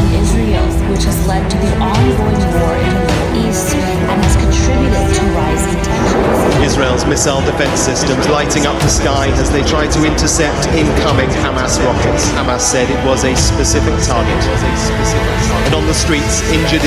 on Israel, which has led to the ongoing war in the Middle East and has contributed to rising tensions. Israel's missile defense systems lighting up the sky as they try to intercept incoming Hamas rockets. Hamas said it was a specific target. And on the streets, injured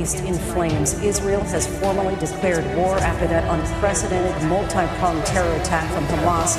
East in flames. Israel has formally declared war after that unprecedented multi-pronged terror attack from Hamas.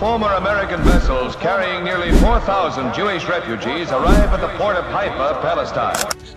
former American vessels carrying nearly 4,000 Jewish refugees arrive at the port of Haifa, Palestine.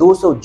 200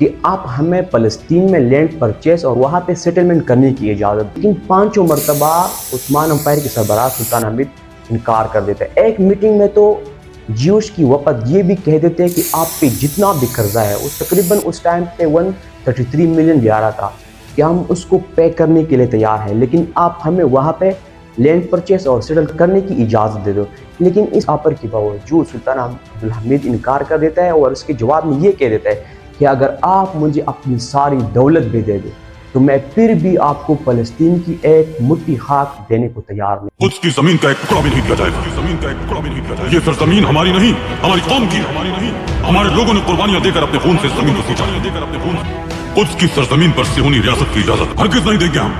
کہ آپ ہمیں فلسطین میں land purchase اور وہاں پہ settlement کرنے کی اجازت، لیکن 5 مرتبہ عثمان امپائر کے سربراہ سلطان حمید انکار کر دیتے ہیں۔ ایک میٹنگ میں تو جیوش کی وفد یہ بھی کہہ دیتے ہیں کہ آپ پہ جتنا بھی قرضہ ہے، اس تقریباً اس ٹائم پہ 133 ملین لیرا تھا، کہ ہم اس کو پے کرنے کے لیے تیار ہیں، لیکن آپ ہمیں وہاں پہ لینڈ پرچیز اور سیٹل کرنے کی اجازت دے دو۔ لیکن اس آفر کے باوجود سلطان عبدالحمید انکار کر دیتا ہے اور اس کے جواب میں یہ کہہ دیتا ہے کہ اگر آپ مجھے اپنی ساری دولت بھی دے دیں تو میں پھر بھی آپ کو فلسطین کی ایک مٹھی خاک دینے کو تیار نہیں۔ قدس کی زمین کا ایک ٹکڑا بھی نہیں دیا جائے گا۔ یہ سرزمین ہماری نہیں، ہماری قوم کی ہے۔ ہمارے لوگوں نے قربانیاں دے کر اپنے خون سے اس زمین کو سینچا۔ قدس کی سرزمین پر صہیونی ریاست کی اجازت ہرگز نہیں دیں گے ہم۔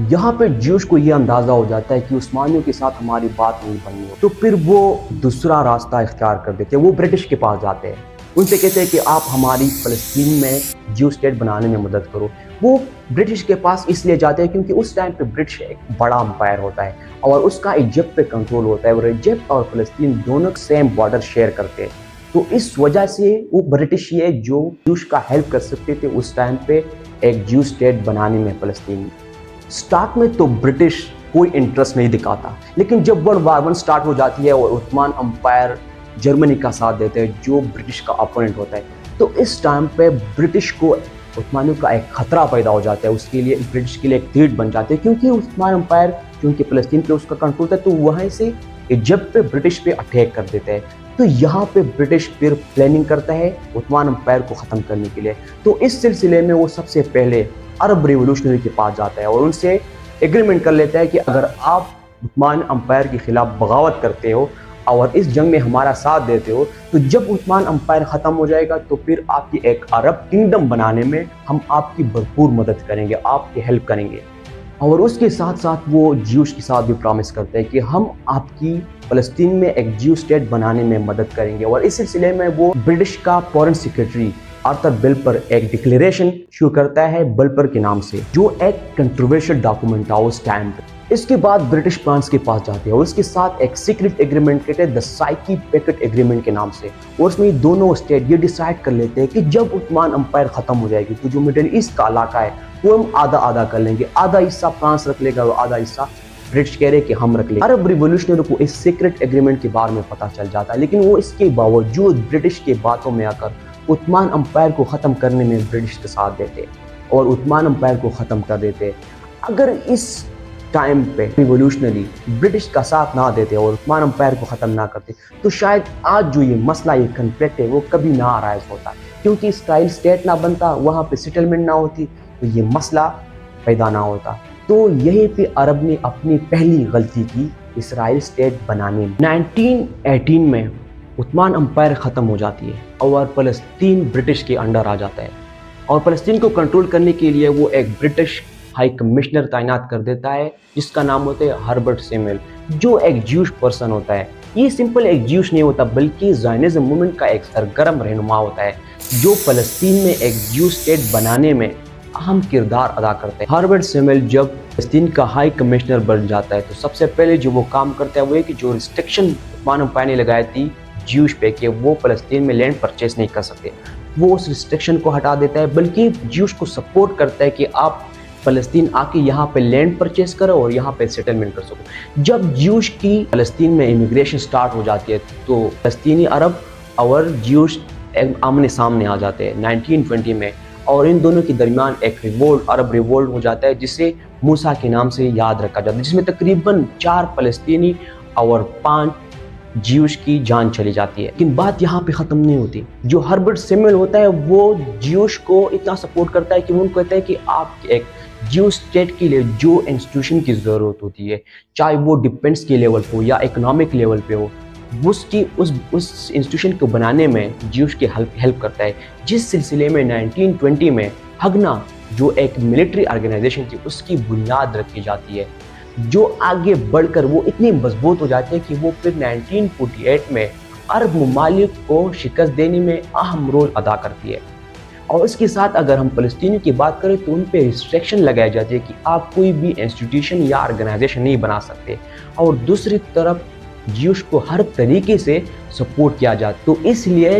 یہاں پہ جیوش کو یہ اندازہ ہو جاتا ہے کہ عثمانیوں کے ساتھ ہماری بات نہیں بننی ہو، تو پھر وہ دوسرا راستہ اختیار کر دیتے ہیں۔ وہ برٹش کے پاس جاتے ہیں، ان سے کہتے ہیں کہ آپ ہماری فلسطین میں جیو اسٹیٹ بنانے میں مدد کرو۔ وہ برٹش کے پاس اس لیے جاتے ہیں کیونکہ اس ٹائم پہ برٹش ایک بڑا امپائر ہوتا ہے اور اس کا ایجپٹ پہ کنٹرول ہوتا ہے، اور ایجپٹ اور فلسطین دونوں سیم بارڈر شیئر کرتے ہیں۔ تو اس وجہ سے وہ برٹش ہی ہے جو جیوش کا ہیلپ کر سکتے تھے اس ٹائم پہ ایک جیو اسٹیٹ بنانے میں فلسطین میں۔ سٹارٹ میں تو برٹش کوئی انٹرسٹ نہیں دکھاتا، لیکن جب ورلڈ وار 1 سٹارٹ ہو جاتی ہے اور عثمان امپائر جرمنی کا ساتھ دیتے ہیں جو برٹش کا اپوننٹ ہوتا ہے، تو اس ٹائم پہ برٹش کو عثمانیوں کا ایک خطرہ پیدا ہو جاتا ہے، اس کے لیے برٹش کے لیے ایک تھریٹ بن جاتے ہیں، کیونکہ عثمان امپائر چونکہ فلسطین پہ اس کا کنٹرول تھا تو وہاں سے ایجپٹ پہ برٹش پہ اٹیک کر دیتے ہیں۔ تو یہاں پہ برٹش پھر پلاننگ کرتا ہے عثمان امپائر کو ختم کرنے کے لیے۔ تو اس سلسلے میں وہ سب سے پہلے عرب ریولوشنری کے پاس جاتا ہے اور ان سے ایگریمنٹ کر لیتا ہے کہ اگر آپ عثمان امپائر کے خلاف بغاوت کرتے ہو اور اس جنگ میں ہمارا ساتھ دیتے ہو، تو جب عثمان امپائر ختم ہو جائے گا تو پھر آپ کی ایک عرب کنگڈم بنانے میں ہم آپ کی بھرپور مدد کریں گے، آپ کی ہیلپ کریں گے۔ اور اس کے ساتھ ساتھ وہ جیوش کے ساتھ بھی پرامس کرتے ہیں کہ ہم آپ کی فلسطین میں ایک جیو اسٹیٹ بنانے میں مدد کریں گے۔ اور اس سلسلے میں وہ برٹش کا فورن سیکرٹری آرتھر بلپر ایک ڈکلیریشن شروع کرتا ہے بلپر کے نام سے، جو ایک کنٹروورشل ڈاکومنٹ تھا اس ٹائم پہ۔ اس کے بعد برٹش فرانس کے پاس جاتے ہیں اور اس کے ساتھ ایک سیکرٹ ایگریمنٹ کہتے ہیں دا سائکی پیکٹ ایگریمنٹ کے نام سے، اور اس میں دونوں اسٹیٹ یہ ڈیسائیڈ کر لیتے ہیں کہ جب عثمان امپائر ختم ہو جائے گی تو جو مڈل ایسٹ کا علاقہ ہے وہ ہم آدھا آدھا کر لیں گے، آدھا حصہ فرانس رکھ لے گا اور آدھا حصہ برٹش کہہ رہے کہ ہم رکھ لیں گے۔ عرب ریولوشنری کو اس سیکرٹ ایگریمنٹ کے بارے میں پتہ چل جاتا ہے، لیکن وہ اس کے باوجود برٹش کے باتوں میں آ کر عثمان امپائر کو ختم کرنے میں برٹش کا ساتھ دیتے اور عثمان امپائر کو ختم کر دیتے۔ اگر اس ٹائم پہ ریولوشنری برٹش کا ساتھ نہ دیتے اور عثمان امپائر کو ختم نہ کرتے تو شاید آج جو یہ مسئلہ، یہ کنفلکٹ ہے وہ کبھی نہ رائز ہوتا، کیونکہ اسرائیل اسٹیٹ نہ بنتا، وہاں پہ سیٹلمنٹ نہ ہوتی تو یہ مسئلہ پیدا نہ ہوتا۔ تو یہیں پہ عرب نے اپنی پہلی غلطی کی اسرائیل اسٹیٹ بنانے میں۔ 1918 میں عثمان امپائر ختم ہو جاتی ہے اور فلسطین برٹش کے انڈر آ جاتا ہے، اور فلسطین کو کنٹرول کرنے کے لیے وہ ایک برٹش ہائی کمشنر تعینات کر دیتا ہے جس کا نام ہوتا ہے ہربرٹ سیموئل، جو ایک جیوش پرسن ہوتا ہے۔ یہ سمپل ایک جیوش نہیں ہوتا بلکہ زائنزم موومنٹ کا ایک سرگرم رہنما ہوتا ہے جو فلسطین میں ایک جیو اسٹیٹ بنانے میں اہم کردار ادا کرتے ہیں۔ ہربرٹ سیموئل جب فلسطین کا ہائی کمشنر بن جاتا ہے تو سب سے پہلے جو وہ کام کرتا ہے وہ ہے کہ جو ریسٹرکشن عثمان امپائر نے لگائی تھی جیوش پہ کہ وہ فلسطین میں لینڈ پرچیز نہیں کر سکتے، وہ اس ریسٹرکشن کو ہٹا دیتا ہے، بلکہ جیوش کو سپورٹ کرتا ہے کہ آپ فلسطین آ کے یہاں پہ لینڈ پرچیز کرو اور یہاں پہ سیٹلمنٹ کر سکو۔ جب جیوش کی فلسطین میں امیگریشن سٹارٹ ہو جاتی ہے تو فلسطینی عرب اور جیوش آمنے سامنے آ جاتے ہیں 1920 میں، اور ان دونوں کے درمیان ایک ریوولٹ، عرب ریوولٹ ہو جاتا ہے جسے موسیٰ کے نام سے یاد رکھا جاتا ہے، جس میں تقریباً 4 فلسطینی اور 5 جیوش کی جان چلی جاتی ہے۔ لیکن بات یہاں پہ ختم نہیں ہوتی، جو ہربرٹ سیموئل ہوتا ہے وہ جیوش کو اتنا سپورٹ کرتا ہے کہ وہ ان کو کہتا ہے کہ آپ ایک جیو اسٹیٹ کے لیے جو انسٹیٹیوشن کی ضرورت ہوتی ہے، چاہے وہ ڈیفنس کے لیول پہ ہو یا اکنامک لیول پہ ہو، اس انسٹیٹیوشن کو بنانے میں جیوش کی ہیلپ کرتا ہے، جس سلسلے میں 1920 میں ہگنا جو ایک ملٹری آرگنائزیشن تھی اس کی بنیاد رکھی جاتی ہے، جو آگے بڑھ کر وہ اتنی مضبوط ہو جاتی ہے کہ وہ پھر 1948 میں عرب ممالک کو شکست دینے میں اہم رول ادا کرتی ہے۔ اور اس کے ساتھ اگر ہم فلسطینیوں کی بات کریں تو ان پہ ریسٹرکشن لگائی جاتی ہے کہ آپ کوئی بھی انسٹیٹیوشن یا آرگنائزیشن نہیں بنا سکتے، اور دوسری طرف جیوش کو ہر طریقے سے سپورٹ کیا جاتا، تو اس لیے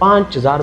5000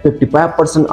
55%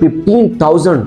15,000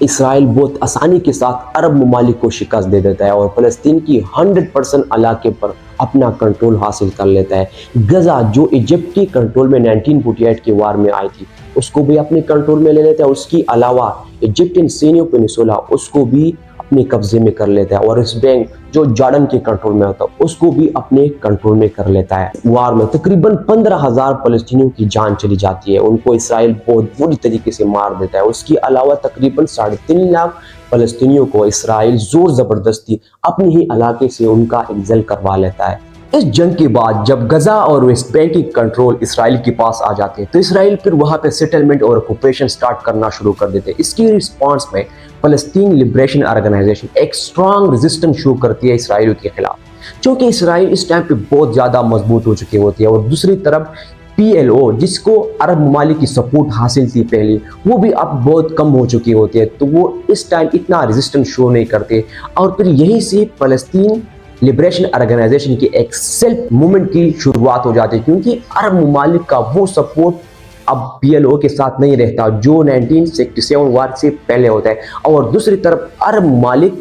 اسرائیل بہت آسانی کے ساتھ عرب ممالک کو شکست دے دیتا ہے اور فلسطین کی 100% علاقے پر اپنا کنٹرول حاصل کر لیتا ہے۔ غزہ جو ایجپٹ کی کنٹرول میں 1948 کے وار میں آئی تھی اس کو بھی اپنے کنٹرول میں لے لیتا ہے، اس کی علاوہ ایجپٹین سینیو پینیسولا اس کو بھی اپنے قبضے میں کر لیتا ہے، اور اس بینک جو جارڈن کے کنٹرول میں ہوتا ہے اس کو بھی اپنے کنٹرول میں کر لیتا ہے۔ وار میں تقریباً 15,000 فلسطینیوں کی جان چلی جاتی ہے، ان کو اسرائیل بہت بری طریقے سے مار دیتا ہے۔ اس کے علاوہ تقریباً 3.5 لاکھ فلسطینیوں کو اسرائیل زور زبردستی اپنے ہی علاقے سے ان کا ایگزل کروا لیتا ہے۔ اس جنگ کے بعد جب غزہ اور ویسٹ بینک کی کنٹرول اسرائیل کے پاس آ جاتے ہیں تو اسرائیل پھر وہاں پہ سیٹلمنٹ اور آکوپیشن سٹارٹ کرنا شروع کر دیتے ہیں۔ اس کی رسپانس میں فلسطین لبریشن آرگنائزیشن ایک سٹرانگ ریزسٹنس شو کرتی ہے اسرائیل کے خلاف، چونکہ اسرائیل اس ٹائم پہ بہت زیادہ مضبوط ہو چکی ہوتی ہے، اور دوسری طرف PLO جس کو عرب ممالک کی سپورٹ حاصل تھی پہلے وہ بھی اب بہت کم ہو چکی ہوتی ہے، تو وہ اس ٹائم اتنا ریزسٹنس شو نہیں کرتے، اور پھر یہیں سے فلسطین لبریشن آرگنائزیشن کی ایک سیلف موومنٹ کی شروعات ہو جاتی ہے، کیونکہ عرب ممالک کا وہ سپورٹ اب PLO کے ساتھ نہیں رہتا جو 1967 وار سے پہلے ہوتا ہے، اور دوسری طرف عرب ممالک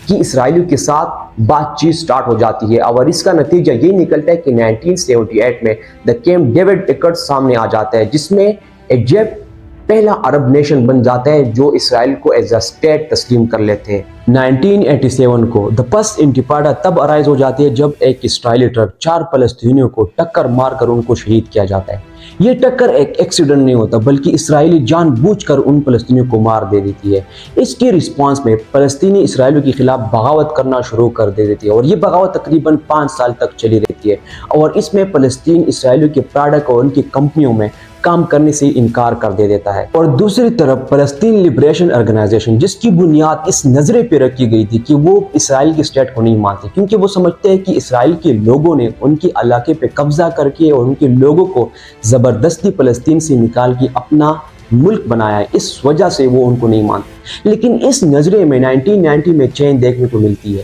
کی اسرائیلیوں کے ساتھ بات چیت سٹارٹ ہو جاتی ہے، اور اس کا نتیجہ یہ نکلتا ہے کہ 1978 میں دا کیمپ ڈیوڈ ایکٹ سامنے آ جاتا ہے، جس میں ایجپٹ پہلا عرب نیشن بن جاتا ہے جو اسرائیل کو ایز اے اسٹیٹ تسلیم کر لیتے ہیں۔ 1987 کو دا پس انتفاڈہ تب ارائز ہو جاتی ہے جب ایک اسرائیلی ٹرک 4 فلسطینیوں کو ٹکر مار کر ان کو شہید کیا جاتا ہے۔ یہ ٹکر ایک ایکسیڈنٹ نہیں ہوتا بلکہ اسرائیلی جان بوجھ کر ان فلسطینیوں کو مار دے دیتی ہے۔ اس کی رسپانس میں فلسطینی اسرائیلیوں کے خلاف بغاوت کرنا شروع کر دے دیتی ہے، اور یہ بغاوت تقریباً 5 سال تک چلی رہتی ہے، اور اس میں فلسطین اسرائیلیوں کے پروڈکٹ اور ان کی کمپنیوں میں کام کرنے سے انکار کر دے دیتا ہے۔ اور دوسری طرف فلسطین لبریشن آرگنائزیشن جس کی بنیاد اس نظرے پہ رکھی گئی تھی کہ وہ اسرائیل کی اسٹیٹ کو نہیں مانتے، کیونکہ وہ سمجھتے ہیں کہ اسرائیل کے لوگوں نے ان کے علاقے پہ قبضہ کر کے اور ان کے لوگوں کو زبردستی فلسطین سے نکال کے اپنا ملک بنایا ہے، اس وجہ سے وہ ان کو نہیں مانتے۔ لیکن اس نظرے میں 1990 میں چینج دیکھنے کو ملتی ہے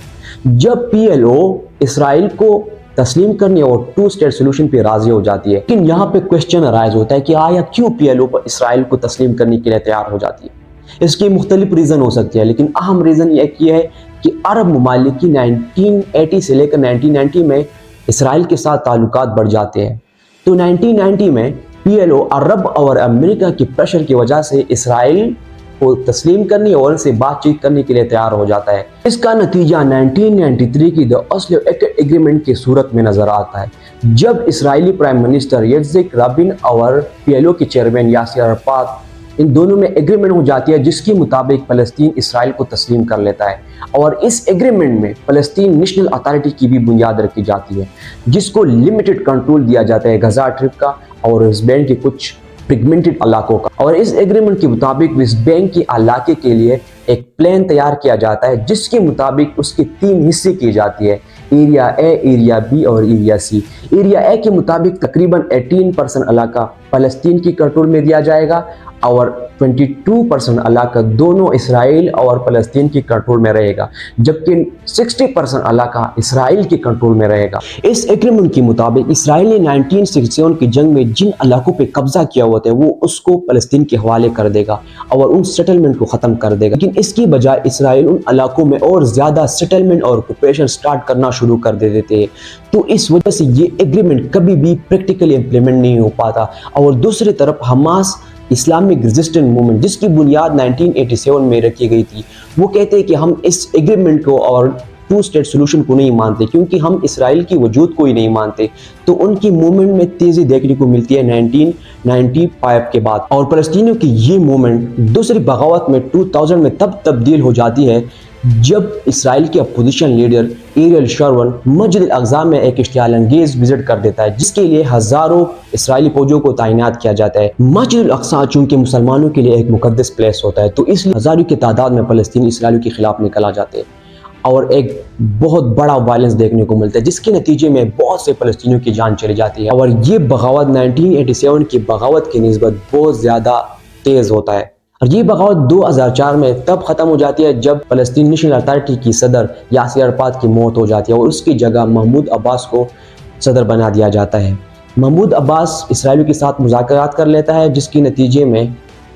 جب PLO اسرائیل کو تسلیم کرنے اور 2 اسٹیٹ سولوشن پہ راضی ہو جاتی ہے۔ لیکن یہاں پہ کوشچن ارائز ہوتا ہے کہ آیا کیوں PLO اسرائیل کو تسلیم کرنے کے لیے تیار ہو جاتی ہے؟ اس کے مختلف ریزن ہو سکتے ہیں، لیکن اہم ریزن یہ ہے کہ عرب ممالک کی 1980 سے لے کر 1990 میں اسرائیل کے ساتھ تعلقات بڑھ جاتے ہیں، تو 1990 میں PLO عرب اور امریکہ کی پریشر کی وجہ سے اسرائیل کو تسلیم کرنے اور ان سے بات چیت کرنے کے لیے تیار ہو جاتا ہے۔ اس کا نتیجہ 1993 کی اوسلو ایگریمنٹ کی صورت میں نظر آتا ہے، جب اسرائیلی پرائم منسٹر یٹزک رابن اور PLO کے چیئرمین یاسر عرفات ان دونوں میں ایگریمنٹ ہو جاتی ہے، جس کے مطابق فلسطین اسرائیل کو تسلیم کر لیتا ہے، اور اس ایگریمنٹ میں فلسطین نیشنل اتھارٹی کی بھی بنیاد رکھی جاتی ہے، جس کو لمیٹڈ کنٹرول دیا جاتا ہے غزہ اسٹرپ کا اور ویسٹ بینک کے کچھ فریگمنٹڈ علاقوں کا۔ اور اس ایگریمنٹ کے مطابق ویسٹ بینک کے علاقے کے لیے ایک پلان تیار کیا جاتا ہے، جس کے مطابق اس کے 3 حصے کی جاتی ہے، ایریا اے، ایریا بی اور ایریا سی۔ ایریا اے کے مطابق تقریباً 18% علاقہ فلسطین کی کنٹرول میں دیا جائے گا، اور 22% علاقہ دونوں اسرائیل اور فلسطین کی کنٹرول میں رہے گا، جبکہ 60% علاقہ اسرائیل کی کنٹرول میں رہے گا۔ اس ایگریمنٹ کے مطابق اسرائیل نے 1967 کی جنگ میں جن علاقوں پہ قبضہ کیا ہوا تھا وہ اس کو فلسطین کے حوالے کر دے گا اور ان سیٹلمنٹ کو ختم کر دے گا، لیکن اس کی بجائے اسرائیل ان علاقوں میں اور زیادہ سیٹلمنٹ اور آکوپیشن سٹارٹ کرنا شروع کر دے دیتے ہیں، تو اس وجہ سے یہ ایگریمنٹ کبھی بھی پریکٹیکلی امپلیمنٹ نہیں ہو پاتا۔ اور دوسری طرف حماس اسلامک ریزسٹنس موومنٹ جس کی بنیاد 1987 میں رکھی گئی تھی، وہ کہتے ہیں کہ ہم اس ایگریمنٹ کو اور 2 اسٹیٹ سولوشن کو نہیں مانتے، کیونکہ ہم اسرائیل کی وجود کو ہی نہیں مانتے، تو ان کی موومنٹ میں تیزی دیکھنے کو ملتی ہے 1995 کے بعد۔ اور فلسطینیوں کی یہ موومنٹ دوسری بغاوت میں 2000 میں تب تبدیل ہو جاتی ہے جب اسرائیل کے اپوزیشن لیڈر ایریل شارون مسجد الاقصی میں ایک اشتعال انگیز وزٹ کر دیتا ہے، جس کے لیے ہزاروں اسرائیلی فوجیوں کو تعینات کیا جاتا ہے۔ مسجد الاقصی چونکہ مسلمانوں کے لیے ایک مقدس پلیس ہوتا ہے، تو اس لیے ہزاروں کی تعداد میں فلسطینی اسرائیلیوں کے خلاف نکل آ جاتے ہیں، اور ایک بہت بڑا وائلنس دیکھنے کو ملتا ہے، جس کے نتیجے میں بہت سے فلسطینیوں کی جان چلی جاتی ہے، اور یہ بغاوت 1987 کی بغاوت کی نسبت بہت زیادہ تیز ہوتا ہے۔ اور یہ بغاوت 2004 میں تب ختم ہو جاتی ہے جب فلسطین نیشنل اتھارٹی کی صدر یاسر عرفات کی موت ہو جاتی ہے، اور اس کی جگہ محمود عباس کو صدر بنا دیا جاتا ہے۔ محمود عباس اسرائیل کے ساتھ مذاکرات کر لیتا ہے، جس کے نتیجے میں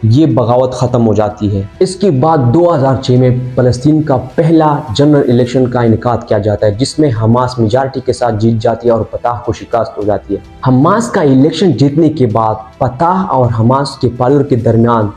یہ بغاوت ختم ہو جاتی ہے۔ اس کے بعد 2006 میں فلسطین کا پہلا جنرل الیکشن کا انعقاد کیا جاتا ہے، جس میں حماس میجارٹی کے ساتھ جیت جاتی ہے اور فتح کو شکست ہو جاتی ہے۔ حماس کا الیکشن جیتنے کے بعد فتح اور حماس کے فالوور کے درمیان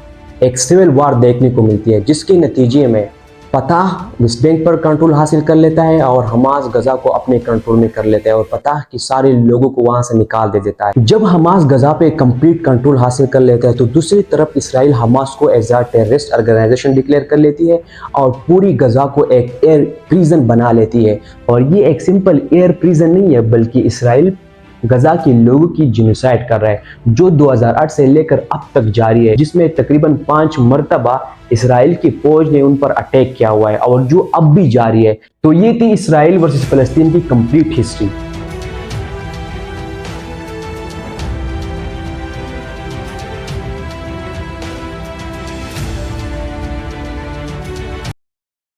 ایک سول وار دیکھنے کو ملتی ہے، جس کے نتیجے میں فتح ویسٹ بینک پر کنٹرول حاصل کر لیتا ہے اور حماس غزہ کو اپنے کنٹرول میں کر لیتا ہے اور فتح کے سارے لوگوں کو وہاں سے نکال دے دیتا ہے۔ جب حماس غزہ پہ کمپلیٹ کنٹرول حاصل کر لیتا ہے تو دوسری طرف اسرائیل حماس کو as a terrorist organisation declare کر لیتی ہے اور پوری غزہ کو ایک ایئر پریزن بنا لیتی ہے، اور یہ ایک سمپل ایئر پریزن نہیں ہے بلکہ اسرائیل غزہ کے لوگوں کی جینوسائیڈ کر رہا ہے، جو 2008 سے لے کر اب تک جاری ہے، جس میں تقریباً 5 مرتبہ اسرائیل کی فوج نے ان پر اٹیک کیا ہوا ہے اور جو اب بھی جاری ہے۔ تو یہ تھی اسرائیل ورسس فلسطین کی کمپلیٹ ہسٹری۔